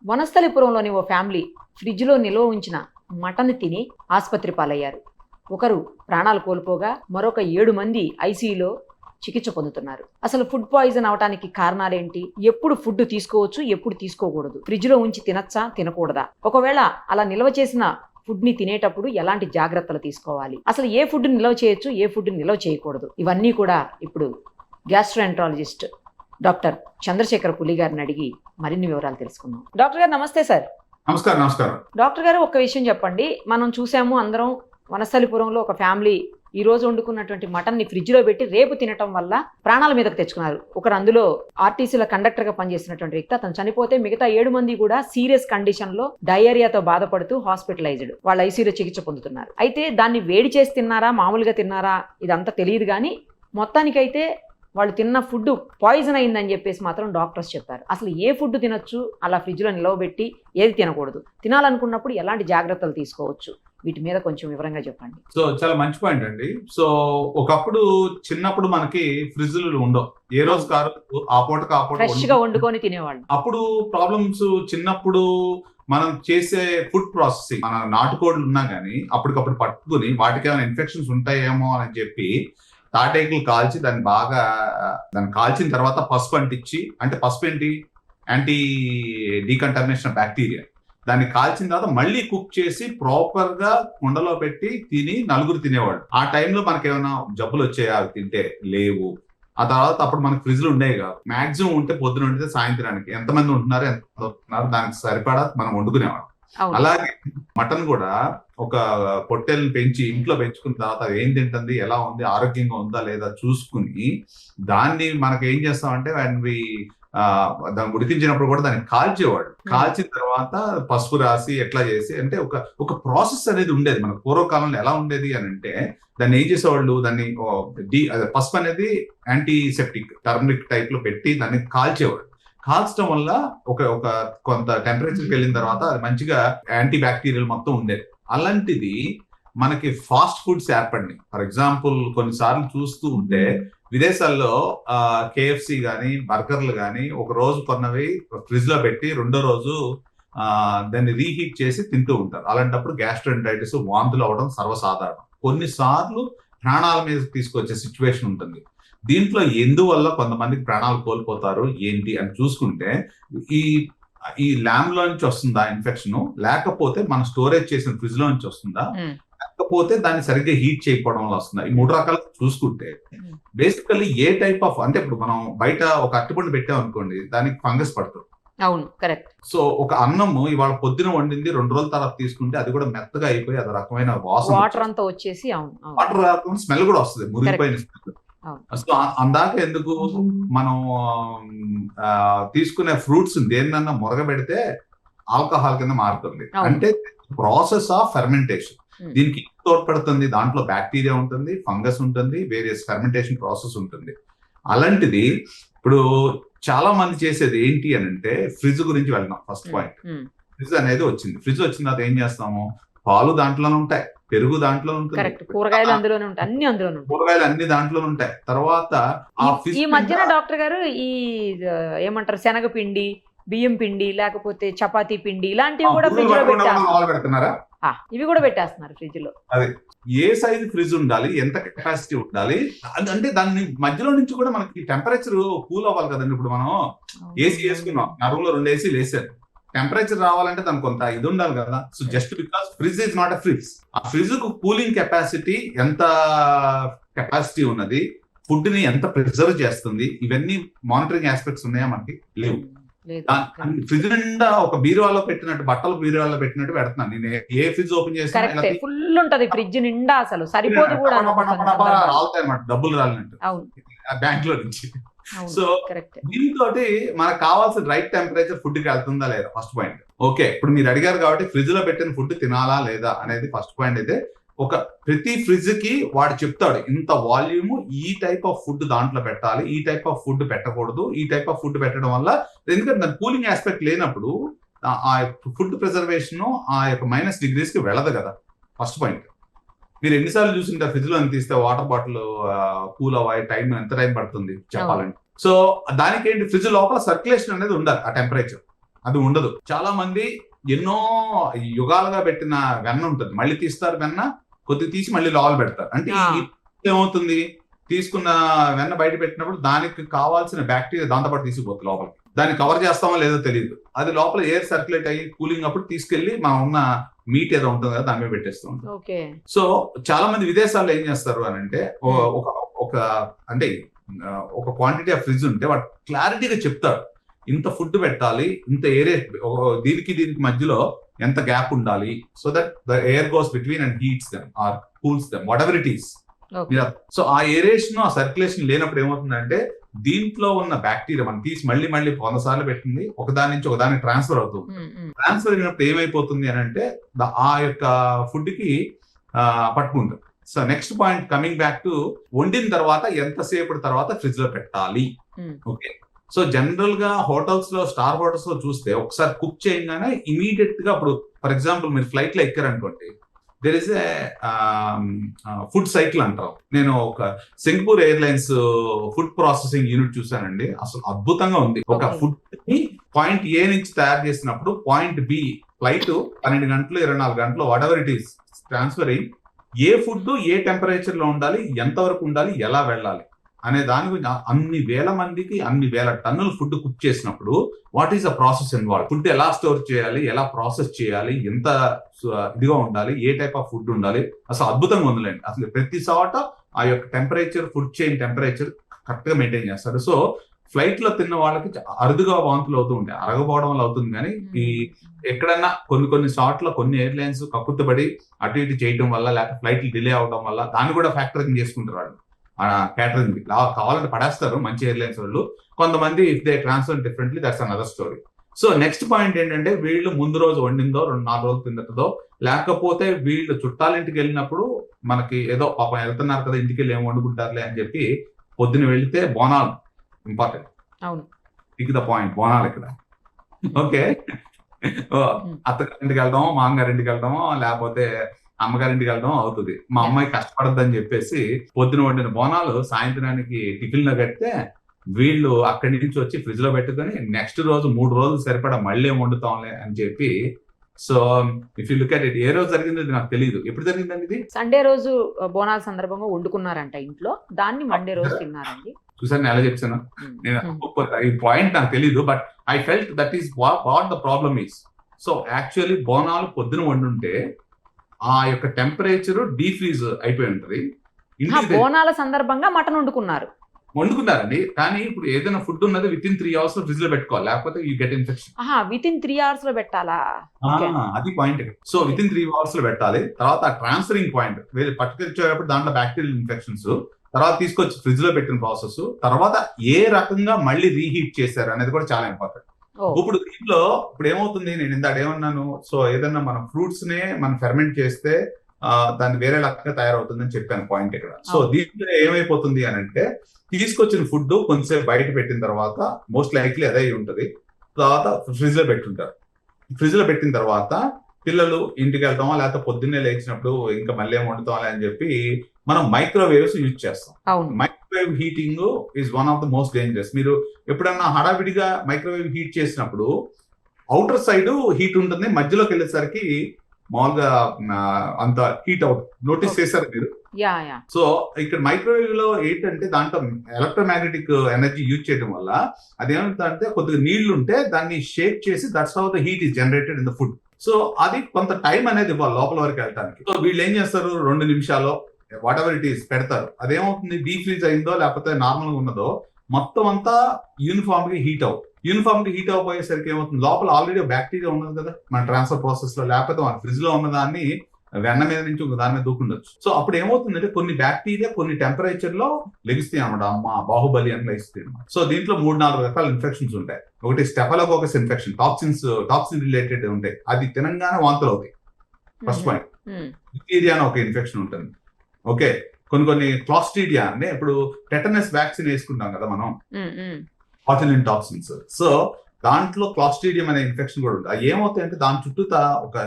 వనస్థలిపురంలోని ఓ family ఫ్రిడ్జ్లో నిల్వ ఉంచిన మటన్ తిని ఆసుపత్రి పాలయ్యారు. ఒకరు ప్రాణాలు కోల్పోగా మరొక 7 మంది ఐసీయూలో చికిత్స పొందుతున్నారు. అసలు ఫుడ్ పాయిజన్ అవడానికి కారణాలేంటి? ఎప్పుడు ఫుడ్ తీసుకోవచ్చు, ఎప్పుడు తీసుకోకూడదు? ఫ్రిడ్జ్లో ఉంచి తినచ్చా, తినకూడదా? ఒకవేళ అలా నిల్వ చేసిన ఫుడ్ ని తినేటప్పుడు ఎలాంటి జాగ్రత్తలు తీసుకోవాలి? అసలు ఏ ఫుడ్ నిల్వ చేయొచ్చు, ఏ ఫుడ్ నిల్వ చేయకూడదు? ఇవన్నీ కూడా ఇప్పుడు గ్యాస్ట్రోఎంట్రాలజిస్ట్ డాక్టర్ చంద్రశేఖర్ పులి గారిని అడిగి మరిన్ని వివరాలు తెలుసుకుందాం. డాక్టర్ గారు నమస్తే సార్. నమస్కారం. డాక్టర్ గారు ఒక్క విషయం చెప్పండి. మనం చూసాము అందరం, వనస్థలిపురంలో ఒక ఫ్యామిలీ ఈ రోజు వండుకున్నటువంటి మటన్ ని ఫ్రిడ్జ్ లో పెట్టి రేపు తినటం వల్ల ప్రాణాల మీదకు తెచ్చుకున్నారు. ఒకరు అందులో ఆర్టీసీలో కండక్టర్ గా పనిచేసినటువంటి వ్యక్తి, అతను చనిపోతే మిగతా 7 మంది కూడా సీరియస్ కండిషన్ లో డయేరియాతో బాధపడుతూ హాస్పిటలైజ్డ్, వాళ్ళ ఐసీయూలో చికిత్స పొందుతున్నారు. అయితే దాన్ని వేడి చేసి తిన్నారా, మామూలుగా తిన్నారా ఇదంతా తెలియదు, కానీ మొత్తానికైతే వాళ్ళు తిన్న ఫుడ్ పాయిజన్ అయిందని చెప్పేసి మాత్రం డాక్టర్స్ చెప్పారు. అసలు ఏ ఫుడ్ తినొచ్చు, అలా ఫ్రిడ్జ్లో నిలవబెట్టి ఏది తినకూడదు, తినాలనుకున్నప్పుడు ఎలాంటి జాగ్రత్తలు తీసుకోవచ్చు, వీటి మీద కొంచెం వివరంగా చెప్పండి. సో చాలా మంచి పాయింట్ అండి. సో ఒకప్పుడు చిన్నప్పుడు మనకి ఫ్రిడ్జ్లు ఉండవు, ఏ రోజు కారు ఆ పూటకు ఫ్రెష్ గా వండుకొని తినేవాళ్ళు. అప్పుడు ప్రాబ్లమ్స్ చిన్నప్పుడు మనం చేసే ఫుడ్ ప్రాసెసింగ్, మన నాటుకోడ్లు ఉన్నా గానీ అప్పటికప్పుడు పట్టుకుని వాటికి ఏమైనా ఇన్ఫెక్షన్స్ ఉంటాయేమో అని చెప్పి తాటేకులు కాల్చి దాన్ని కాల్చిన తర్వాత పసుపు అంటించి, అంటే పసుపు ఏంటి, యాంటీ డీకంటామినేషన్ బ్యాక్టీరియా, దాన్ని కాల్చిన తర్వాత మళ్ళీ కుక్ చేసి ప్రాపర్ గా కుండలో పెట్టి తిని నలుగురు తినేవాళ్ళు. ఆ టైంలో మనకి ఏమైనా జబ్బులు వచ్చాయా అవి తింటే? లేవు. ఆ తర్వాత అప్పుడు మనకి ఫ్రిడ్జ్లు ఉండేవి కాదు. మాక్సిమం ఉంటే పొద్దున ఉంటే సాయంత్రానికి ఎంతమంది ఉంటున్నారు, ఎంత ఉంటున్నారు దానికి సరిపడా మనం వండుకునేవాళ్ళం. అలాగే మటన్ కూడా ఒక పొట్టేల్ని పెంచి ఇంట్లో పెంచుకున్న తర్వాత ఏం తింటుంది, ఎలా ఉంది, ఆరోగ్యంగా ఉందా లేదా చూసుకుని దాన్ని మనకి ఏం చేస్తామంటే దాన్ని ఉడికించినప్పుడు కూడా దాన్ని కాల్చేవాడు. కాల్చిన తర్వాత పసుపు రాసి ఎట్లా చేసి, అంటే ఒక ప్రాసెస్ అనేది ఉండేది. మన పూర్వకాలంలో ఎలా ఉండేది అని అంటే, దాన్ని ఏం చేసేవాళ్ళు, దాన్ని పసుపు అనేది యాంటీసెప్టిక్ టర్మరిక్ టైప్ లో పెట్టి దాన్ని కాల్చేవాడు. కాల్చడం వల్ల ఒక కొంత టెంపరేచర్కి వెళ్ళిన తర్వాత అది మంచిగా యాంటీ బ్యాక్టీరియల్ మొత్తం ఉండేది. అలాంటిది మనకి ఫాస్ట్ ఫుడ్స్ ఏర్పడినాయి. ఫర్ ఎగ్జాంపుల్ కొన్నిసార్లు చూస్తూ ఉంటే విదేశాల్లో కేఎఫ్సి కానీ బర్గర్లు కానీ ఒక రోజు కొన్నవి ఫ్రిడ్జ్ లో పెట్టి రెండో రోజు దాన్ని రీహీట్ చేసి తింటూ ఉంటారు. అలాంటప్పుడు గ్యాస్ట్రోఎంటరైటిస్, వాంతులు అవడం సర్వసాధారణం. కొన్నిసార్లు ప్రాణాల మీద తీసుకొచ్చే సిచ్యువేషన్ ఉంటుంది. దీంట్లో ఎందువల్ల కొంతమందికి ప్రాణాలు కోల్పోతారు ఏంటి అని చూసుకుంటే, ఈ ల్యామ్ లో నుంచి వస్తుందా ఇన్ఫెక్షన్, లేకపోతే మనం స్టోరేజ్ చేసిన ఫ్రిడ్జ్ లో నుంచి వస్తుందా, లేకపోతే దాన్ని సరిగ్గా హీట్ చేయకపోవడం వల్ల వస్తుందా, ఈ 3 రకాలు చూసుకుంటే బేసికల్లీ ఏ టైప్ ఆఫ్, అంటే ఇప్పుడు మనం బయట ఒక అరటిపండు పెట్టాం అనుకోండి, దానికి ఫంగస్ పడుతుంది. అవును, కరెక్ట్. సో ఒక అన్నము ఇవాళ పొద్దున వండింది 2 రోజుల తర్వాత తీసుకుంటే అది కూడా మెత్తగా అయిపోయి అది రకమైన వాసన, వాటర్ అంతా వచ్చేసి, వాటర్ స్మెల్ కూడా వస్తుంది, మురిగిపోయిన స్మెల్. సో అందాక ఎందుకు మనం తీసుకునే ఫ్రూట్స్ దేన్నన్నా మురగబెడితే ఆల్కహాల్ కింద మారుతుంది. అంటే ప్రాసెస్ ఆఫ్ ఫెర్మెంటేషన్ దీనికి తోడ్పడుతుంది. దాంట్లో బ్యాక్టీరియా ఉంటుంది, ఫంగస్ ఉంటుంది, వేరియస్ ఫెర్మెంటేషన్ ప్రాసెస్ ఉంటుంది. అలాంటిది ఇప్పుడు చాలా మంది చేసేది ఏంటి అని అంటే, ఫ్రిడ్జ్ గురించి వెళ్దాం. ఫస్ట్ పాయింట్, ఫ్రిడ్జ్ అనేది వచ్చింది. ఫ్రిడ్జ్ వచ్చిన తర్వాత ఏం చేస్తాము, పాలు దాంట్లోనే ఉంటాయి, పెరుగు దాంట్లో ఉంటుంది, కూరగాయలు అందులోనే ఉంటాయి, అన్ని అందులోనే ఉంటాయి, కూరగాయలు అన్ని దాంట్లోనే ఉంటాయి. తర్వాత ఈ మధ్యన డాక్టర్ గారు ఈ ఏమంటారు, శనగపిండి, బియ్యం పిండి, లేకపోతే చపాతీ పిండి, ఇలాంటివి కూడా ఫ్రిడ్జ్ లో పెడుతున్నారా? ఇవి కూడా పెట్టేస్తున్నారు ఫ్రిడ్జ్ లో. అదే ఏ సైజ్ ఫ్రిడ్జ్ ఉండాలి, ఎంత కెపాసిటీ ఉండాలి, అంటే దాని మధ్యలో నుంచి కూడా మనకి టెంపరేచర్ కూల్ అవ్వాలి కదండి. ఇప్పుడు మనం ఏసీ వేసుకున్నాం, నా రూమ్ లో 2 ఏసీలు వేసారు, టెంపరేచర్ రావాలంటే దానికి కొంత ఇది ఉండాలి కదా. So just because fridge is not a fridge, ఆ ఫ్రిడ్జ్ కు కూలింగ్ కెపాసిటీ ఎంత కెపాసిటీ ఉన్నది, ఫుడ్ ని ఎంత ప్రిజర్వ్ చేస్తుంది, ఇవన్నీ మానిటరింగ్ ఆస్పెక్ట్స్ ఉన్నాయా మనకి? లేవు. ఫ్రిడ్జ్ నిండా ఒక బీరువాలో పెట్టినట్టు, బట్టలు బీరువాలో పెట్టినట్టు పెడుతున్నాను నేను. ఏ ఫ్రిడ్జ్ ఓపెన్ చేసినా ఫుల్ ఉంటది ఫ్రిడ్జ్ నిండా, అసలు సరిపోదు కూడా, రాలుతాయి అన్నమాట, డబ్బులు రాలినట్టు బ్యాంక్ లో నుంచి. సో దీంతో మనకు కావాల్సిన రైట్ టెంపరేచర్ ఫుడ్ కి వెళ్తుందా లేదా, ఫస్ట్ పాయింట్. ఓకే, ఇప్పుడు మీరు అడిగారు కాబట్టి ఫ్రిడ్జ్ లో పెట్టిన ఫుడ్ తినాలా లేదా అనేది ఫస్ట్ పాయింట్. అయితే ప్రతి ఫ్రిడ్జ్ కి వాడు చెప్తాడు, ఇంత వాల్యూమ్ ఈ టైప్ ఆఫ్ ఫుడ్ దాంట్లో పెట్టాలి, ఈ టైప్ ఆఫ్ ఫుడ్ పెట్టకూడదు, ఈ టైప్ ఆఫ్ ఫుడ్ పెట్టడం వల్ల, ఎందుకంటే దాని కూలింగ్ ఆస్పెక్ట్ లేనప్పుడు ఆ ఫుడ్ ప్రిజర్వేషన్ ఆ యొక్క -డిగ్రీస్ కి వెళ్ళదు కదా. First point. మీరు ఎన్నిసార్లు చూసింటారు ఫ్రిడ్జ్ లో తీస్తే వాటర్ బాటిల్ కూల్ అవ్వాలి, ఎంత టైం పడుతుంది చెప్పాలంటే. సో దానికి ఏంటి, ఫ్రిడ్జ్ లోపల సర్క్యులేషన్ అనేది ఉండాలి, ఆ టెంపరేచర్ అది ఉండదు. చాలా మంది ఎన్నో యుగాలుగా పెట్టిన వెన్న ఉంటుంది, మళ్ళీ తీస్తారు వెన్న, కొద్దిగా తీసి మళ్ళీ లోపల పెడతారు. అంటే ఏమవుతుంది, తీసుకున్న వెన్న బయట పెట్టినప్పుడు దానికి కావాల్సిన బ్యాక్టీరియా దాంతో పాటు తీసుకుపోతుంది లోపలికి. దాన్ని కవర్ చేస్తామో లేదో తెలియదు, అది లోపల ఎయిర్ సర్క్యులేట్ అయ్యి కూలింగ్ అప్పుడు తీసుకెళ్లి మనం ఉన్న మీట్ ఏదో ఉంటుంది కదా దాని మీద పెట్టేస్తూ ఉంటాం. సో చాలా మంది విదేశాల్లో ఏం చేస్తారు అని అంటే ఒక క్వాంటిటీ ఆఫ్ ఫ్రిడ్జ్ ఉంటే వాడు క్లారిటీగా చెప్తాడు, ఇంత ఫుడ్ పెట్టాలి, ఇంత ఏరియా, దీనికి మధ్యలో ఎంత గ్యాప్ ఉండాలి, so that the air goes between and heats them or cools them, whatever it is. So ఆ ఏరియేషన్, ఆ సర్క్యులేషన్ లేనప్పుడు ఏమవుతుందంటే దీంట్లో ఉన్న బ్యాక్టీరియా మనం తీసి మళ్ళీ 100 సార్లు పెట్టింది ఒకదాని నుంచి ఒకదానికి ట్రాన్స్ఫర్ అవుతుంది. ట్రాన్స్ఫర్ అయినప్పుడు ఏమైపోతుంది అని అంటే ఆ యొక్క ఫుడ్ కి పట్టుకుంటుంది. So next point, coming back to వండిన తర్వాత ఎంతసేపటి తర్వాత ఫ్రిడ్జ్ లో పెట్టాలి. ఓకే, సో జనరల్ గా హోటల్స్ లో, స్టార్ హోటల్స్ లో చూస్తే ఒకసారి కుక్ చేయగానే ఇమీడియట్ గా, ఇప్పుడు ఫర్ ఎగ్జాంపుల్ మీరు ఫ్లైట్ లో ఎక్కారనుకోండి, there is a food cycle అంటారు. నేను ఒక Singapore airlines food processing unit చూసానండి, అసలు అద్భుతంగా ఉంది. ఒక ఫుడ్ ని పాయింట్ ఏ నుంచి తయారు చేసినప్పుడు పాయింట్ బి ఫ్లైట్ 12 గంటలు 24 గంటలు what ever it is transfer అయ్యి ఏ ఫుడ్ ఏ టెంపరేచర్ లో ఉండాలి, ఎంతవరకు ఉండాలి, ఎలా వెళ్ళాలి అనే దాని గురించి అన్ని వేల మందికి అన్ని వేల టన్నుల ఫుడ్ కుక్ చేసినప్పుడు what is the process involve, food ఎలా స్టోర్ చేయాలి, ఎలా ప్రాసెస్ చేయాలి, ఎంత ఇదిగా ఉండాలి, ఏ టైప్ ఆఫ్ ఫుడ్ ఉండాలి, అసలు అద్భుతంగా ఉందిలేండి. అసలు ప్రతి చోట ఆ యొక్క temperature, food chain temperature correct గా మెయింటైన్ చేస్తారు. సో ఫ్లైట్ లో తిన్న వాళ్ళకి అరుదుగా వాంతులు అవుతూ ఉంటాయి, అరగపోవడం వల్ల అవుతుంది. కానీ ఈ ఎక్కడన్నా కొన్ని చోట్ల కొన్ని ఎయిర్లైన్స్ కక్కుర్తిపడి అటు ఇటు చేయడం వల్ల, లేకపోతే ఫ్లైట్లు డిలే అవడం వల్ల దాన్ని కూడా ఫ్యాక్టరింగ్ చేసుకుంటారు వాళ్ళు. క్యాటరింగ్ కావాలంటే పడేస్తారు మంచి ఎయిర్లైన్స్ వాళ్ళు. కొంతమంది if they transfer differently, that's another story. So next point ఏంటంటే, వీళ్ళు ముందు రోజు వండిందో 2-4 రోజులు తిన్నదో, లేకపోతే వీళ్ళు చుట్టాలింటికి వెళ్ళినప్పుడు మనకి ఏదో పాపం వెళ్తున్నారు కదా ఇంటికి వెళ్ళి ఏం వండుకుంటారులే అని చెప్పి పొద్దున వెళితే బోనాలు ఇంపార్టెంట్. ఇక ద పాయింట్, బోనాలు ఇక్కడ. ఓకే, అత్తగారింటికి వెళ్దామో, మామగారింటికి వెళ్దామో, లేకపోతే అమ్మగారింటికి వెళ్ళడం అవుతుంది. మా అమ్మాయి కష్టపడద్దని చెప్పేసి పొద్దున వండిన బోనాలు సాయంత్రానికి టిఫిన్ లో కడితే వీళ్ళు అక్కడి నుంచి వచ్చి ఫ్రిడ్జ్ లో పెట్టుకుని నెక్స్ట్ రోజు 3 రోజులు సరిపడా మళ్ళీ ఏం వండుతాంలే అని చెప్పి. So if you look at it, ఏ రోజు జరిగింది నాకు తెలియదు, ఎప్పుడు జరిగిందండి ఇది? సండే రోజు బోనాల సందర్భంగా వండుకున్నారంట ఇంట్లో, దాన్ని మండే రోజు తిన్నారండి. చూసాను ఎలా చెప్తాను నేను, ఈ పాయింట్ నాకు తెలియదు, but I felt that is what the problem is. So actually Bonalu పొద్దున వండుంటే ఆ యొక్క టెంపరేచర్ డీఫ్రీజ్ అయిపోయి ఉంటది. బోనాల సందర్భంగా మటన్ వండుకున్నారండి, కానీ ఇప్పుడు ఏదైనా ఫుడ్ ఉన్నది విత్ ఇన్ 3 hours లో ఫ్రిడ్జ్ లో పెట్టుకోవాలి, లేకపోతే you get infection. With in 3 hours లో పెట్టాలా? అది point. So with in 3 hours లో పెట్టాలి. తర్వాత ట్రాన్స్ఫరింగ్ పాయింట్, పట్టుకొచ్చేటప్పుడు దాంట్లో బ్యాక్టీరియల్ ఇన్ఫెక్షన్స్, తర్వాత తీసుకొచ్చి ఫ్రిడ్జ్ లో పెట్టిన ప్రాసెస్, తర్వాత ఏ రకంగా మళ్ళీ రీహీట్ చేశారు అనేది కూడా చాలా ఇంపార్టెంట్. ఇప్పుడు దీంట్లో ఇప్పుడు ఏమవుతుంది, నేను ఇందాక ఏమన్నాను, సో ఏదన్నా మనం ఫ్రూట్స్ నే మనం ఫెర్మెంట్ చేస్తే దాన్ని వేరే రకంగా తయారవుతుందని చెప్పాను పాయింట్ ఇక్కడ. సో దీంట్లో ఏమైపోతుంది అని అంటే, తీసుకొచ్చిన ఫుడ్ కొంచెంసేపు బయట పెట్టిన తర్వాత మోస్ట్ లైక్లీ అదే ఉంటుంది, తర్వాత ఫ్రిడ్జ్ లో పెట్టుంటారు. ఫ్రిడ్జ్ లో పెట్టిన తర్వాత పిల్లలు ఇంటికి వెళ్తామా, లేకపోతే పొద్దున్నే లేచినప్పుడు ఇంకా మళ్ళీ ఏం వండుతామా అని చెప్పి మనం మైక్రోవేవ్స్ యూజ్ చేస్తాం. Microwave heating is one of the most dangerous. మీరు ఎప్పుడన్నా హడావిడిగా మైక్రోవేవ్ హీట్ చేసినప్పుడు అవుటర్ సైడ్ హీట్ ఉంటుంది, మధ్యలోకి వెళ్ళేసరికి మామూలుగా అంత హీట్ అవుతుంది. నోటీస్ చేశారు మీరు? సో ఇక్కడ మైక్రోవేవ్ లో ఏంటంటే దాంట్లో ఎలక్ట్రోమాగ్నెటిక్ ఎనర్జీ యూజ్ చేయడం వల్ల అదేమంటే కొద్దిగా నీళ్లు ఉంటే దాన్ని షేక్ చేసి that's how the heat is generated in the food. So అది కొంత టైం అనేది ఇవ్వాలి లోపల వరకు వెళ్ళడానికి. సో వీళ్ళు ఏం చేస్తారు, 2 నిమిషాలు వాట్ ఎవర్ ఇట్ ఈస్ పెడతారు. అదేమవుతుంది, డీఫ్రీజ్ అయిందో లేకపోతే నార్మల్ గా ఉన్నదో మొత్తం అంతా యూనిఫామ్ గా హీట్ అవ్వబోయేసరికి ఏమవుతుంది, లోపల ఆల్రెడీ బ్యాక్టీరియా ఉన్నది కదా మన ట్రాన్స్ఫర్ ప్రాసెస్ లో, లేకపోతే మన ఫ్రిడ్జ్ లో ఉన్న దాన్ని వెన్న మీద నుంచి ఒక దాని మీద దూకుండొచ్చు. సో అప్పుడు ఏమవుతుందంటే కొన్ని బ్యాక్టీరియా కొన్ని టెంపరేచర్ లో లెగిస్తాయి అనమాట. అమ్మ బాహుబలి అని లెగిస్తాయి అనమాట. సో దీంట్లో 3-4 రకాల ఇన్ఫెక్షన్స్ ఉంటాయి. ఒకటి స్టెఫలోకోకస్ ఇన్ఫెక్షన్, టాక్సిన్ రిలేటెడ్ ఉంటాయి, అది తినంగానే వాంతులు అవుతాయి. First point. డిప్టీరియా అని ఒక ఇన్ఫెక్షన్ ఉంటుంది. ఓకే, కొన్ని క్లాస్ట్రీడియా అంటే ఇప్పుడు టెటనస్ వ్యాక్సిన్ వేసుకుంటాం కదా మనం, బాటులిన్ టాక్సిన్స్. సో దాంట్లో క్లాస్ట్రీడియం అనే ఇన్ఫెక్షన్ కూడా ఉంటుంది. ఏమవుతాయి అంటే దాని చుట్టూ ఒక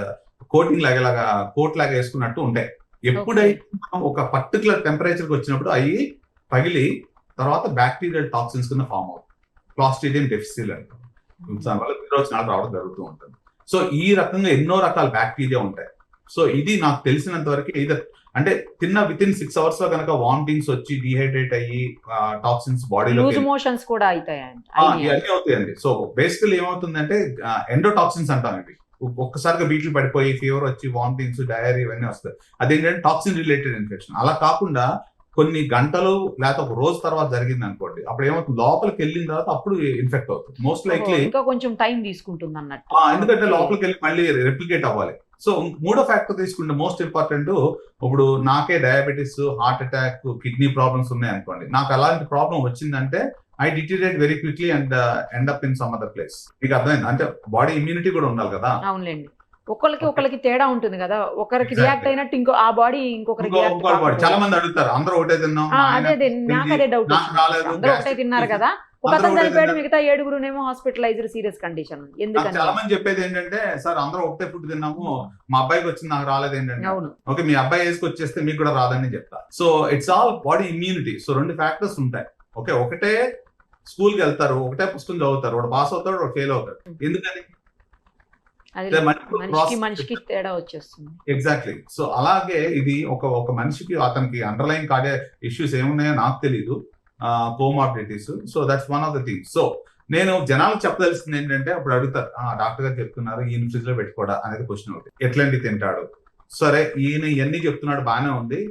కోటింగ్ లాగా కోట్ లాగా వేసుకున్నట్టు ఉంటాయి. ఎప్పుడైతే ఒక పర్టికులర్ టెంపరేచర్కి వచ్చినప్పుడు అవి పగిలి తర్వాత బ్యాక్టీరియల్ టాక్సిన్స్ కింద ఫామ్ అవుతుంది, క్లాస్ట్రీడియం డెఫిసిల్ అంటారు. దానివల్ల విరోచనాలు రావడం జరుగుతూ ఉంటుంది. సో ఈ రకంగా ఎన్నో రకాల బ్యాక్టీరియా ఉంటాయి. సో ఇది నాకు తెలిసినంత వరకు ఇది అంటే తిన్న విత్ ఇన్ 6 hours లో కనుక వామిటింగ్స్ వచ్చి డిహైడ్రేట్ అయ్యి టాక్సిన్స్ బాడీలో లూజ్ మోషన్స్ కూడా అవుతాయండి. ఇవన్నీ అవుతాయండి. సో బేసికల్ ఏమవుతుందంటే ఎండోటాక్సిన్స్ అంటాం ఇవి. ఒక్కసారిగా బీట్లు పడిపోయి ఫీవర్ వచ్చి వామిటింగ్స్ డయరీ ఇవన్నీ వస్తాయి. అదేంటంటే టాక్సిన్ రిలేటెడ్ ఇన్ఫెక్షన్. అలా కాకుండా కొన్ని గంటలు లేకపోతే ఒక రోజు తర్వాత జరిగింది అనుకోండి, అప్పుడు ఏమవుతుంది లోపలికి వెళ్ళిన తర్వాత అప్పుడు ఇన్ఫెక్ట్ అవుతుంది మోస్ట్ లైక్లీ. ఇంకా కొంచెం టైం తీసుకుంటుంది అన్నట్టు. ఎందుకంటే లోపలికి వెళ్ళి మళ్ళీ రెప్లికేట్ అవ్వాలి. సో మూడో ఫ్యాక్టర్ తీసుకుంటే మోస్ట్ ఇంపార్టెంట్, ఇప్పుడు నాకే diabetes, heart attack, kidney problems ఉన్నాయి అనుకోండి, నాకు అలాంటి ప్రాబ్లం వచ్చిందంటే I deteriorate very quickly and end up in some other place. మీకు అర్థమైంది? అంటే బాడీ ఇమ్యూనిటీ కూడా ఉండాలి కదా. అవునులేండి. ఒకరికి తేడా ఉంటుంది కదా, ఒకరికి రియాక్ట్ అయినట్టు ఇంకో ఆ బాడీ ఇంకొకరికి చాలా మంది అడుగుతారు, అందరూ ఒకటే తిన్నాం. అదే నాకు అదే డౌట్. అందరూ ఒకటే తిన్నారు కదా, ఒక అతను చనిపోయాడు, మిగతా 7 హాస్పిటలైజ్డ్ సీరియస్ కండిషన్. ఎందుకంటే చాలా మంది చెప్పేది ఏంటంటే, సార్ అందరూ ఒకటే ఫుడ్ తిన్నాము, మా అబ్బాయికి వచ్చింది నాకు రాలేదు ఏంటంటే, ఓకే మీ అబ్బాయి వేసుకు వచ్చేస్తే మీకు కూడా రాదని చెప్తా. So it's all body immunity. So 2 factors ఉంటాయి. ఓకే, ఒకటే స్కూల్కి వెళ్తారు, ఒకటే పుస్తకం చదువుతారు, వాడు పాస్ అవుతాడు, వాడు ఫెయిల్ అవుతాడు. ఎందుకని? మనిషికి తేడా వచ్చేస్తుంది. ఎగ్జాక్ట్లీ. సో అలాగే ఇది ఒక మనిషికి అతనికి అండర్లైన్ కార్డియా ఇష్యూస్ ఏమున్నాయో నాకు తెలీదు, comorbidities. So that's one of the things. So నేను జనాలకు చెప్పదలుస్తుంది ఏంటంటే, అప్పుడు అడుగుతారు డాక్టర్ గారు చెప్తున్నారు ఈయన ఫ్రిడ్జ్ లో పెట్టుకోవడా అనేది క్వశ్చన్ ఒకటి. ఎట్లాంటి తింటాడు? సరే ఈయన ఇవన్నీ చెప్తున్నాడు, బాగానే ఉంది.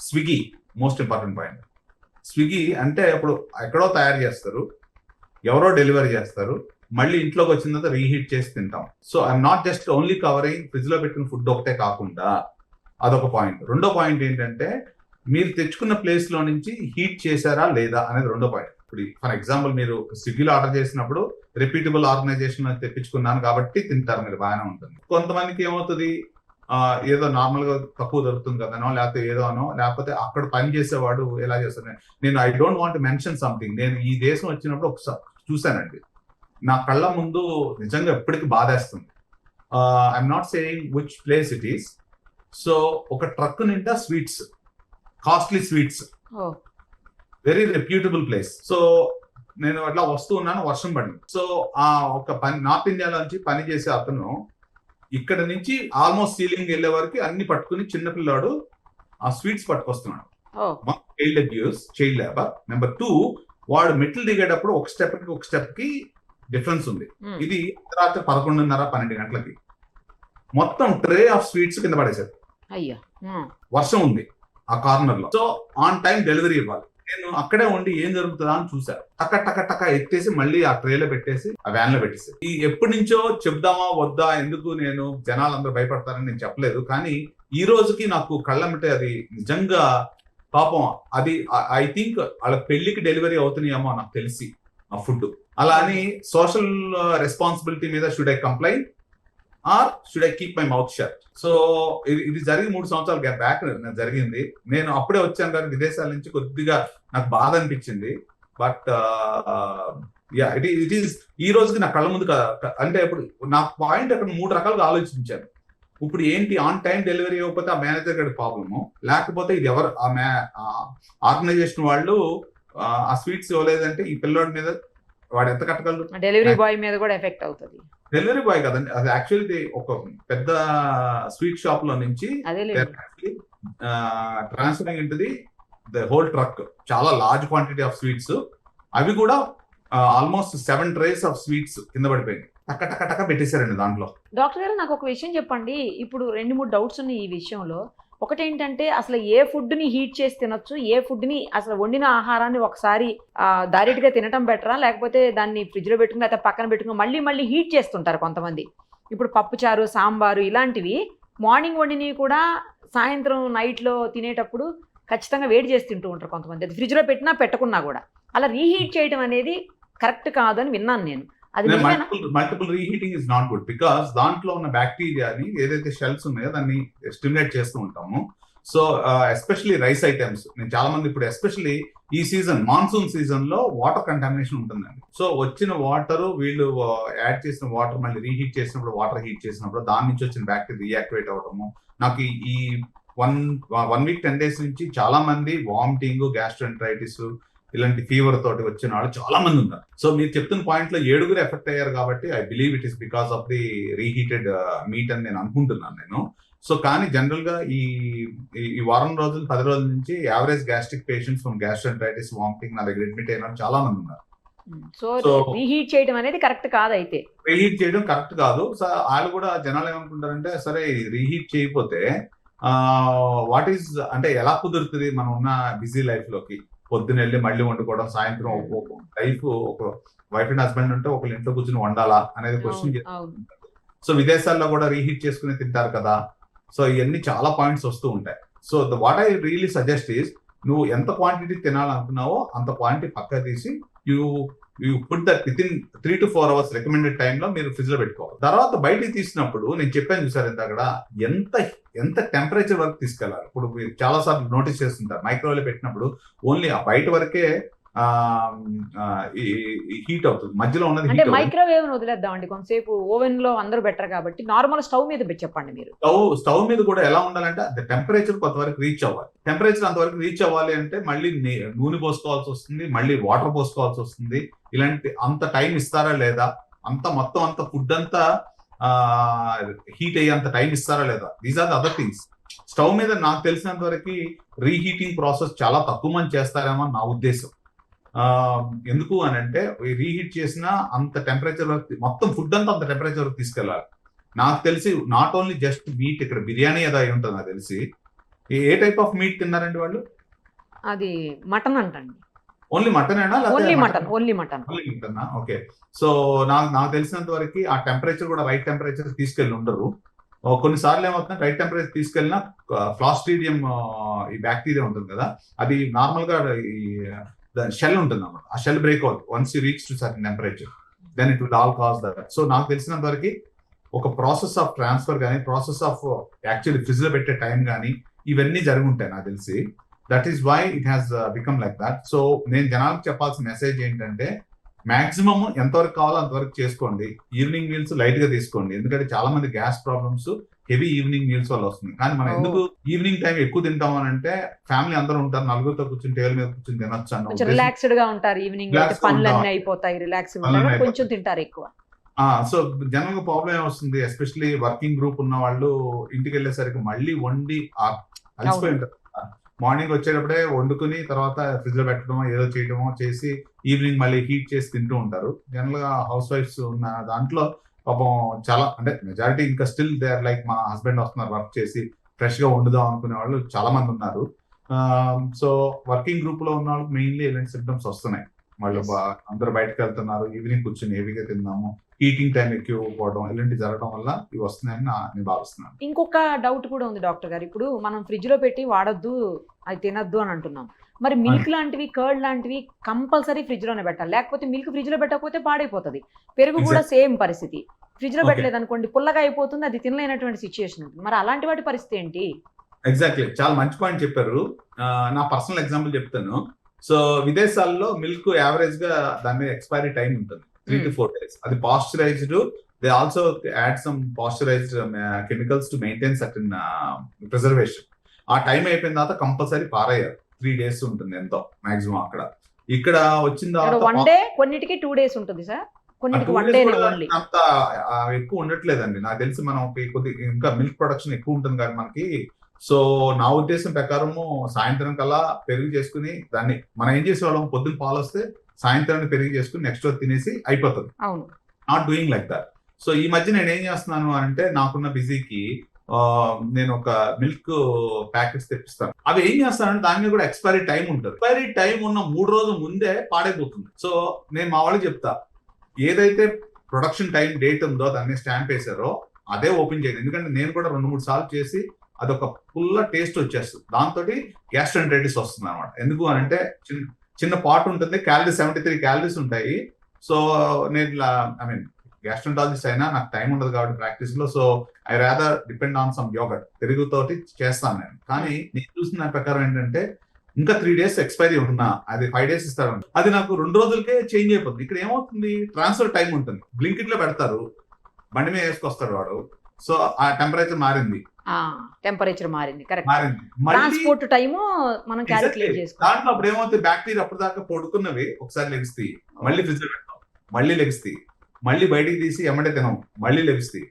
Swiggy most important point. Swiggy అంటే ఇప్పుడు ఎక్కడో తయారు చేస్తారు, ఎవరో డెలివరీ చేస్తారు, మళ్ళీ ఇంట్లోకి వచ్చిన తర్వాత రీహీట్ చేసి తింటాం. So I'm not just only covering fridge లో పెట్టిన ఫుడ్ ఒకటే కాకుండా, అదొక పాయింట్. రెండో పాయింట్ ఏంటంటే, మీరు తెచ్చుకున్న ప్లేస్ లో నుంచి హీట్ చేశారా లేదా అనేది రెండో పాయింట్. ఇప్పుడు ఫర్ ఎగ్జాంపుల్ మీరు స్విగ్గీలో ఆర్డర్ చేసినప్పుడు రిపీటబుల్ ఆర్గనైజేషన్ తెప్పించుకున్నాను కాబట్టి తింటారు మీరు, బాగానే ఉంటుంది. కొంతమందికి ఏమవుతుంది, ఏదో నార్మల్ గా తక్కువ దొరుకుతుంది కదనో, లేకపోతే ఏదో అనో, లేకపోతే అక్కడ పని చేసేవాడు ఎలా చేస్తాను. నేను I don't want mention something. నేను ఈ దేశం వచ్చినప్పుడు ఒకసారి చూశానండి, నా కళ్ళ ముందు నిజంగా ఎప్పటికీ బాధేస్తుంది. I'm not saying which place it is. So ఒక ట్రక్ నిండా sweets, costly sweets, very reputable place. So నేను అట్లా వస్తూ ఉన్నాను, వర్షం పడింది. సో ఆ ఒక పని నార్త్ ఇండియాలో నుంచి పని చేసే అతను ఇక్కడ నుంచి ఆల్మోస్ట్ సీలింగ్ వెళ్ళే వరకు అన్ని పట్టుకుని చిన్నపిల్లాడు ఆ స్వీట్స్ పట్టుకొస్తున్నాడు. Child abuse, child labour. Number 2, వాడు మెట్లు దిగేటప్పుడు ఒక స్టెప్ కి డిఫరెన్స్ ఉంది. ఇది రాత్రి 11:30, 12 గంటలకి మొత్తం ట్రే ఆఫ్ స్వీట్స్ కింద పడేశారు. వర్షం ఉంది ఆ కార్నర్ లో. సో ఆన్ టైం డెలివరీ ఇవ్వాలి. నేను అక్కడే ఉండి ఏం జరుగుతుందా అని చూసాను. టక్క ఎత్తేసి మళ్ళీ ఆ ట్రేలో పెట్టేసి ఆ వ్యాన్ లో పెట్టేసి, ఈ ఎప్పటి నుంచో చెప్దామా వద్దా, ఎందుకు నేను జనాలందరూ భయపడతారని నేను చెప్పలేదు. కానీ ఈ రోజుకి నాకు కళ్ళమిటే అది నిజంగా పాపం. అది ఐ థింక్ వాళ్ళ పెళ్లికి డెలివరీ అవుతున్నాయేమో నాకు తెలిసి ఆ ఫుడ్. అలా అని సోషల్ రెస్పాన్సిబిలిటీ మీద should I complain or should I keep my mouth shut? So ఇది జరిగి 3 సంవత్సరాల బ్యాక్ జరిగింది. నేను అప్పుడే వచ్చాను కానీ విదేశాల నుంచి, కొద్దిగా నాకు బాధ అనిపించింది. బట్ యా ఇట్ ఈస్ ఈ రోజుకి నా కళ్ళ ముందు అంటే ఇప్పుడు నా పాయింట్ అక్కడ 3 రకాలుగా ఆలోచించాను. ఇప్పుడు ఏంటి, ఆన్ టైం డెలివరీ ఇవ్వకపోతే ఆ మేనేజర్ గారి ప్రాబ్లము, లేకపోతే ఇది ఎవరు ఆర్గనైజేషన్ వాళ్ళు ఆ స్వీట్స్ ఇవ్వలేదంటే ఈ పిల్లోడి మీద వాడు ఎంత కట్టగలరు? డెలివరీ బాయ్ మీద కూడా ఎఫెక్ట్ అవుతుంది. డెలివరీ బాయ్ కదండి, అది యాక్చువల్లీ ఒక పెద్ద స్వీట్ షాప్ లో నుంచి ట్రాన్స్ఫరింగ్ ఇంటది ద హోల్ ట్రక్, చాలా లార్జ్ క్వాంటిటీ ఆఫ్ స్వీట్స్. అవి కూడా ఆల్మోస్ట్ 7 trays ఆఫ్ స్వీట్స్ కింద పడిపోయింది. టక్క పెట్టేశారండి దాంట్లో. డాక్టర్ గారు నాకు ఒక విషయం చెప్పండి. ఇప్పుడు 2-3 డౌట్స్ ఉన్నాయి ఈ విషయంలో. ఒకటేంటంటే, అసలు ఏ ఫుడ్ని హీట్ చేసి తినొచ్చు, ఏ ఫుడ్ని అసలు వండిన ఆహారాన్ని ఒకసారి డైరెక్ట్గా తినటం బెటరా, లేకపోతే దాన్ని ఫ్రిడ్జ్లో పెట్టుకుని లేకపోతే పక్కన పెట్టుకుని మళ్ళీ హీట్ చేస్తుంటారు కొంతమంది. ఇప్పుడు పప్పుచారు, సాంబారు ఇలాంటివి మార్నింగ్ వండినవి కూడా సాయంత్రం నైట్లో తినేటప్పుడు ఖచ్చితంగా వేడి చేసి తింటూ ఉంటారు కొంతమంది. అది ఫ్రిడ్జ్లో పెట్టినా పెట్టకున్నా కూడా అలా రీహీట్ చేయడం అనేది కరెక్ట్ కాదని విన్నాను నేను. Multiple reheating is not good, because దాంట్లో ఉన్న బ్యాక్టీరియాని ఏదైతే షెల్స్ ఉన్నాయో దాన్ని స్టిమ్యులేట్ చేస్తూ ఉంటాము. సో ఎస్పెషల్లీ రైస్ ఐటమ్స్, నేను చాలా మంది ఇప్పుడు ఎస్పెషల్లీ ఈ సీజన్ మాన్సూన్ సీజన్ లో వాటర్ కంటామినేషన్ ఉంటుందండి. సో వచ్చిన వాటర్ వీళ్ళు యాడ్ చేసిన వాటర్ మళ్ళీ రీహీట్ చేసినప్పుడు, వాటర్ హీట్ చేసినప్పుడు దాని నుంచి వచ్చిన బ్యాక్టీరియా రీయాక్టివేట్ అవడము. నాకు ఈ 1 week 10 days నుంచి చాలా మంది వామిటింగ్, గ్యాస్ట్రోఎంటరైటిస్, ఇలాంటి ఫీవర్ తోటి వచ్చిన వాళ్ళు చాలా మంది ఉన్నారు. సో మీరు చెప్తున్న పాయింట్ లో 7 ఎఫెక్ట్ అయ్యారు కాబట్టి I believe it is because of the reheated meet అని నేను అనుకుంటున్నాను నేను. సో కానీ జనరల్ గా ఈ వారం రోజులు 10 రోజుల నుంచి average gastric patients from gastritis vomiting నా దగ్గర అడ్మిట్ అయిన చాలా మంది ఉన్నారు. సో రీహీట్ చేయడం అనేది కరెక్ట్ కాదు. అయితే రీహీట్ చేయడం కరెక్ట్ కాదు. సో వాళ్ళు కూడా జనాలు ఏమనుకుంటారంటే సరే రీహీట్ చేయకపోతే వాట్ ఈస్ అంటే ఎలా కుదురుతుంది మనం ఉన్న బిజీ లైఫ్ లోకి, పొద్దున వెళ్ళి మళ్ళీ వండుకోవడం, సాయంత్రం లైఫ్ ఒక వైఫ్ అండ్ హస్బెండ్ ఉంటే ఒకళ్ళ ఇంట్లో కూర్చొని వండాలా అనేది క్వశ్చన్. సో విదేశాల్లో కూడా రీహీట్ చేసుకుని తింటారు కదా. సో ఇవన్నీ చాలా పాయింట్స్ వస్తూ ఉంటాయి. So what I really suggest is నువ్వు ఎంత క్వాంటిటీ తినాలనుకున్నావో అంత క్వాంటిటీ పక్క తీసి you put that with in 3 to 4 hours recommended టైంలో మీరు ఫ్రిడ్జ్ లో పెట్టుకోవాలి. తర్వాత బయటికి తీసినప్పుడు నేను చెప్పాను చూసారు ఎంత అక్కడ ఎంత టెంపరేచర్ వరకు తీసుకెళ్ళాలి. ఇప్పుడు మీరు చాలా సార్లు నోటీస్ చేస్తుంటారు మైక్రోవేవ్ పెట్టినప్పుడు ఓన్లీ ఆ బయట వరకే హీట్ అవుతుంది, మధ్యలో ఉన్నది అంటే మైక్రోవేవ్ వదిలేద్దామండి కొంతసేపు. ఓవెన్ లో అందరూ బెటర్ కాబట్టి నార్మల్ స్టవ్ మీద చెప్పండి మీరు. స్టవ్ మీద కూడా ఎలా ఉండాలంటే అది టెంపరేచర్ కొంతవరకు రీచ్ అవ్వాలి. టెంపరేచర్ అంతవరకు రీచ్ అవ్వాలి అంటే మళ్ళీ నూనె పోసుకోవాల్సి వస్తుంది, మళ్ళీ వాటర్ పోసుకోవాల్సి వస్తుంది. ఇలాంటి అంత టైం ఇస్తారా లేదా, మొత్తం అంత ఫుడ్ అంతా హీట్ అయ్యేంత టైం ఇస్తారా లేదా, these are the other things. Stove మీద నాకు తెలిసినంత వరకు రీహీటింగ్ ప్రాసెస్ చాలా తక్కువ మంది చేస్తారేమో నా ఉద్దేశం. ఎందుకు అని అంటే రీహీట్ చేసిన అంత టెంపరేచర్ వరకు మొత్తం ఫుడ్ అంతా అంత టెంపరేచర్ వరకు తీసుకెళ్ళాలి. నాకు తెలిసి నాట్ ఓన్లీ జస్ట్ మీట్, ఇక్కడ బిర్యానీ ఏదో అయి ఉంటుంది నాకు తెలిసి. ఏ టైప్ ఆఫ్ మీట్ తిన్నారండి వాళ్ళు? అది మటన్ అంటండి. ఓన్లీ మటన్ అయినా? Only mutton. ఓకే. సో నాకు తెలిసినంత వరకు ఆ టెంపరేచర్ కూడా రైట్ టెంపరేచర్ తీసుకెళ్ళి ఉండరు. కొన్నిసార్లు ఏమవుతుంది, రైట్ టెంపరేచర్ తీసుకెళ్ళినా ఫ్లాస్ట్రీడియం ఈ బ్యాక్టీరియా ఉంటుంది కదా, అది నార్మల్ గా షెల్ ఉంటుంది అన్నమాట. ఆ షెల్ బ్రేక్ అవుతుంది once you reach to certain temperature, then it will all cause that. So నాకు తెలిసినంత వరకు ఒక ప్రాసెస్ ఆఫ్ ట్రాన్స్ఫర్ కానీ, ప్రాసెస్ ఆఫ్ యాక్చువల్లీ ఫ్రిడ్జ్ లో పెట్టే టైం కానీ ఇవన్నీ జరిగి ఉంటాయి నాకు తెలిసి. That is why it has become like that. So నేను జనాలకు చెప్పాల్సిన మెసేజ్ ఏంటంటే మాక్సిమం ఎంతవరకు కావాలో అంతవరకు చేసుకోండి. ఈవినింగ్ మీల్స్ లైట్ గా తీసుకోండి, ఎందుకంటే చాలా మంది gas problems heavy evening meals వల్ల వస్తుంది. కానీ మనం ఎందుకు ఈవినింగ్ టైం ఎక్కువ తింటాం అని అంటే ఫ్యామిలీ అందరూ ఉంటారు, నలుగురితో కూర్చొని టేబుల్ మీద కూర్చొని తినొచ్చు అన్న రిలాక్స్డ్ గా ఉంటారు. ఈవినింగ్ పనులన్నీ అయిపోతాయి, రిలాక్స్ కొంచెం తింటారు ఎక్కువ. సో జనరల్ గా ప్రాబ్లం ఏమొస్తుంది, ఎస్పెషల్లీ వర్కింగ్ గ్రూప్ ఉన్న వాళ్ళు ఇంటికి వెళ్ళేసరికి మళ్ళీ వండి అలసిపోయి ఉంటారు. మార్నింగ్ వచ్చేటప్పుడే వండుకుని తర్వాత ఫ్రిడ్జ్ లో పెట్టడమో ఏదో చేయడమో చేసి ఈవినింగ్ మళ్ళీ హీట్ చేసి తింటూ ఉంటారు. జనరల్ గా హౌస్ వైఫ్స్ ఉన్న దాంట్లో పాపం చాలా అంటే మెజారిటీ ఇంకా స్టిల్ దే ఆర్ లైక్ మా హస్బెండ్ వస్తున్నారు వర్క్ చేసి ఫ్రెష్ గా వండుదాం అనుకునే వాళ్ళు చాలా మంది ఉన్నారు. సో వర్కింగ్ గ్రూప్ లో ఉన్న వాళ్ళకి మెయిన్లీ ఇలాంటి సిమ్టమ్స్ వస్తున్నాయి. వాళ్ళు అందరూ బయటకు వెళ్తున్నారు, ఈవినింగ్ కూర్చొని హెవీగా తిందాము, హీటింగ్ టైం ఎక్కువ పోవడం, ఇలాంటి జరగడం వల్ల ఇవి వస్తున్నాయని నేను భావిస్తున్నాను. ఇంకొక డౌట్ కూడా ఉంది డాక్టర్ గారు. ఇప్పుడు మనం ఫ్రిడ్జ్ లో పెట్టి వాడొద్దు, అది తినద్దు అని అంటున్నాం. మరి మిల్క్ లాంటివి, కర్డ్ లాంటివి కంపల్సరీ ఫ్రిడ్జ్ లోనే పెట్టాలి, లేకపోతే మిల్క్ ఫ్రిడ్జ్ లో పెట్టకపోతే పాడైపోతుంది. పెరుగు కూడా సేమ్ పరిస్థితి, ఫ్రిడ్జ్ లో పెట్టలేదు అనుకోండి పుల్లగా అయిపోతుంది, అది తినలేనటువంటి సిచ్యుయేషన్ ఉంటుంది. మరి అలాంటి వాటి పరిస్థితి ఏంటి? ఎగ్జాక్ట్లీ, చాలా మంచి పాయింట్ చెప్పారు. నా పర్సనల్ ఎగ్జాంపుల్ చెప్తాను. సో విదేశాల్లో మిల్క్ యావరేజ్ గా దాని మీద ఎక్స్పైరీ టైం ఉంటుంది 3 to 4 days. అది pasteurised, they also add some pasteurised chemicals to maintain certain preservation. ఆ టైం అయిపోయిన తర్వాత కంపల్సరీ పారేయాలి. 3 days ఉంటుంది ఎంతో మాక్సిమం. ఇక్కడ వచ్చిన తర్వాత కొన్నిటికి 2 days ఉంటుంది సార్, కొన్నిటికి 1 day. అంత ఎక్కువ ఉండట్లేదండి నాకు తెలిసి. మనం ఇంకా మిల్క్ ప్రొడక్షన్ ఎక్కువ ఉంటుంది కానీ మనకి. సో నా ఉద్దేశం ప్రకారము సాయంత్రం కల్లా పెరుగు చేసుకుని దాన్ని మనం ఏం చేసేవాళ్ళం, పొద్దున్న పాలు వస్తే సాయంత్రాన్ని పెరుగు చేసుకుని నెక్స్ట్ రోజు తినేసి అయిపోతుంది. Not doing like that. So ఈ మధ్య నేను ఏం చేస్తున్నాను అంటే నాకున్న బిజీకి నేను ఒక మిల్క్ ప్యాకెట్స్ తెప్పిస్తాను. అవి ఏం చేస్తానంటే దాని మీద కూడా ఎక్స్పైరీ టైం ఉంటుంది. ఎక్స్పైరీ టైం ఉన్న 3 రోజుల ముందే పాడైపోతుంది. సో నేను మా వాళ్ళకి చెప్తా, ఏదైతే ప్రొడక్షన్ టైం డేట్ ఉందో దాన్ని స్టాంప్ వేసారో అదే ఓపెన్ చేయండి. ఎందుకంటే నేను కూడా 2-3 సార్లు చేసి అదొక ఫుల్ టేస్ట్ వచ్చేస్తుంది, దాంతో గ్యాస్ట్రైటిస్ వస్తుంది అనమాట. ఎందుకు అని అంటే చిన్న పాట్ ఉంటుంది, క్యాలరీస్ 73 క్యాలరీస్ ఉంటాయి. సో నేను ఐ మీన్ గ్యాస్ట్రాంటాలజిస్ట్ అయినా నాకు టైం ఉండదు కాబట్టి ప్రాక్టీస్ లో. So I rather depend on some yogurt, పెరుగుతోటి చేస్తాను నేను. కానీ నేను చూసిన దాని ప్రకారం ఏంటంటే ఇంకా 3 days ఎక్స్పైరీ ఉన్నా అది 5 days ఇస్తారు, అది నాకు 2 రోజులకే చేంజ్ అయిపోతుంది. ఇక్కడ ఏమవుతుంది, ట్రాన్స్ఫర్ టైం ఉంటుంది. బ్లింకిట్ లో పెడతారు, బండి మీద వేసుకొస్తాడు వాడు. సో ఆ టెంపరేచర్ మారింది, టెంపరేచర్ మారింది, కరెక్ట్. మారింది. మళ్ళీ ట్రాన్స్పోర్ట్ టైము మనం క్యాలిక్యులేట్ Exactly. చేసుకోవాలి. దాంట్లో అప్పుడు ఏమవుతుంది, బ్యాక్టీరియా అప్పుడు దాకా పడుకున్నవి ఒకసారి లెగిస్తాయి, మళ్ళీ ఫ్రిడ్జ్ లో పెడతాం, మళ్ళీ లెగిస్తాయి, మళ్ళీ బయటికి తీసి ఎమ్మటే తినం, మళ్ళీ లెగిస్తాయి.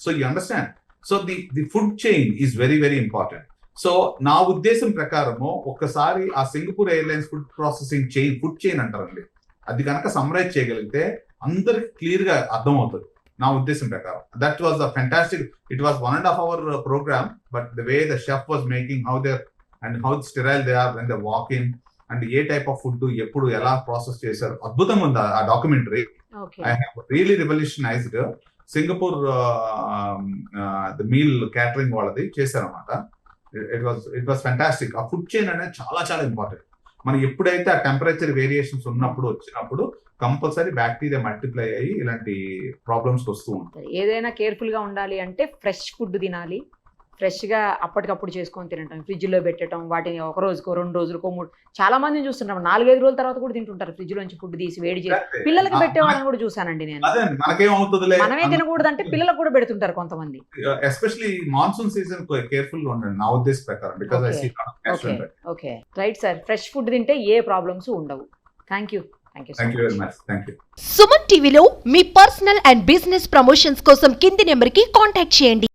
So you understand. So the food chain is very very important. So నా ఉద్దేశం ప్రకారము ఒక్కసారి ఆ Singapore airlines food processing chain, food chain అంటారండి, అది కనుక సమ్మరైజ్ చేయగలిగితే అందరికి క్లియర్ గా అర్థం అవుతుంది నా ఉద్దేశం ప్రకారం. That was the fantastic. It was 1.5 hour program, but the way the chef was making how they and how sterile they are when they walk in and a type of food ఎప్పుడు ఎలా process చేశారు, అద్భుతంగా ఉంది ఆ documentary. Okay, I have really revolutionized Singapore the meal catering వాళ్ళది చేశారన్నమాట. It was fantastic. ఆ food chain అనేది చాలా చాలా ఇంపార్టెంట్. మనం ఎప్పుడైతే ఆ టెంపరేచర్ వేరియేషన్స్ వచ్చినప్పుడు కంపల్సరీ బ్యాక్టీరియా మల్టిప్లై అయ్యి ఇలాంటి ప్రాబ్లమ్స్ వస్తూ ఉంటాయి. ఏదైనా కేర్ఫుల్ గా ఉండాలి అంటే ఫ్రెష్ ఫుడ్ తినాలి, ఫ్రెష్ గా అప్పటికప్పుడు చేసుకొని తినటం, ఫ్రిడ్జ్ లో పెట్టడం, వాటిని ఒక రోజుకో 2 రోజులకో 3, చాలా మందిని చూస్తుంటాం 4-5 రోజుల తర్వాత కూడా తింటుంటారు, ఫ్రిడ్జ్ లోంచి ఫుడ్ తీసి వేడి చేసి పిల్లలకి పెట్టేవాళ్ళని కూడా చూసానండి నేను. అదే మనకేమవుతుందిలే, మనమే తినకూడదు అంటే పిల్లలకు కూడా పెడుతుంటారు కొంతమంది. ఎస్పెషల్లీ మాన్సూన్ సీజన్ కేర్ఫుల్ గా ఉండండి నా ఉద్దేశం ప్రకారం. Because I see okay, right sir. Fresh food తింటే ఏ ప్రాబ్లమ్స్ ఉండవు. Thank you very much. Thank you. Suman టీవీలో మీ పర్సనల్ అండ్ బిజినెస్ ప్రమోషన్స్ కోసం కింది నెంబర్కి కాంటాక్ట్ చేయండి.